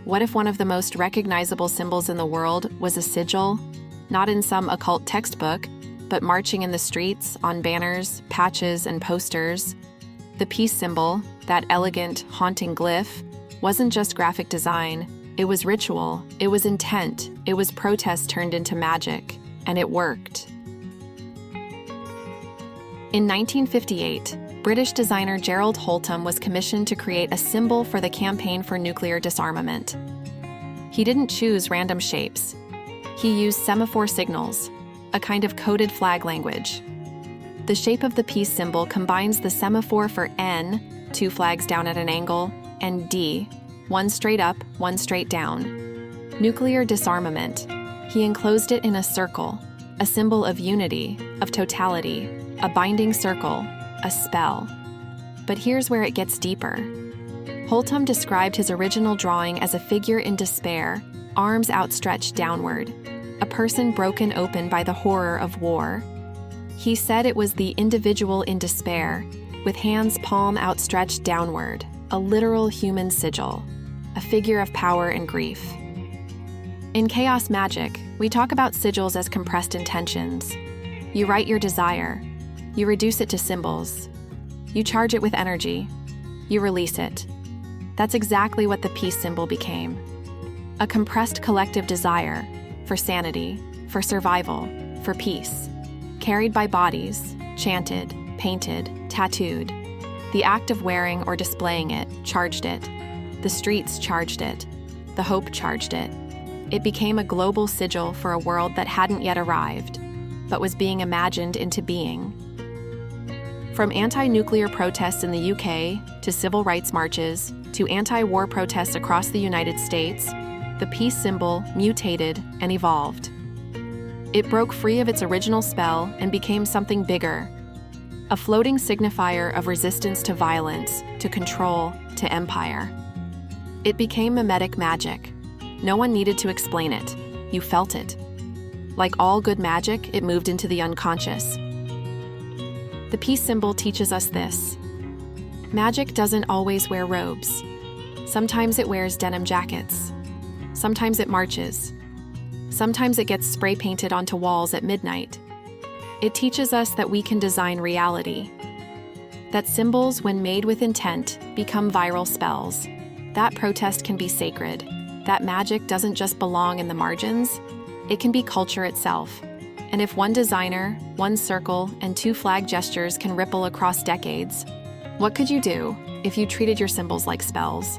What if one of the most recognizable symbols in the world was a sigil? Not in some occult textbook, but marching in the streets, on banners, patches, and posters. The peace symbol, that elegant, haunting glyph, wasn't just graphic design. It was ritual, it was intent, it was protest turned into magic, and it worked. In 1958, British designer Gerald Holtham was commissioned to create a symbol for the campaign for nuclear disarmament. He didn't choose random shapes. He used semaphore signals, a kind of coded flag language. The shape of the peace symbol combines the semaphore for N, 2 flags down at an angle, and D, 1 straight up, 1 straight down. Nuclear disarmament. He enclosed it in a circle, a symbol of unity, of totality, a binding circle, a spell. But here's where it gets deeper. Holtham described his original drawing as a figure in despair, arms outstretched downward, a person broken open by the horror of war. He said it was the individual in despair, with hands palm outstretched downward, a literal human sigil, a figure of power and grief. In Chaos Magic, we talk about sigils as compressed intentions. You write your desire. You reduce it to symbols. You charge it with energy. You release it. That's exactly what the peace symbol became. A compressed collective desire for sanity, for survival, for peace, carried by bodies, chanted, painted, tattooed. The act of wearing or displaying it charged it. The streets charged it. The hope charged it. It became a global sigil for a world that hadn't yet arrived, but was being imagined into being. From anti-nuclear protests in the UK, to civil rights marches, to anti-war protests across the United States, the peace symbol mutated and evolved. It broke free of its original spell and became something bigger, a floating signifier of resistance to violence, to control, to empire. It became mimetic magic. No one needed to explain it. You felt it. Like all good magic, it moved into the unconscious. The peace symbol teaches us this. Magic doesn't always wear robes. Sometimes it wears denim jackets. Sometimes it marches. Sometimes it gets spray painted onto walls at midnight. It teaches us that we can design reality. That symbols, when made with intent, become viral spells. That protest can be sacred. That magic doesn't just belong in the margins. It can be culture itself. And if one designer, one circle, and 2 flag gestures can ripple across decades, what could you do if you treated your symbols like spells?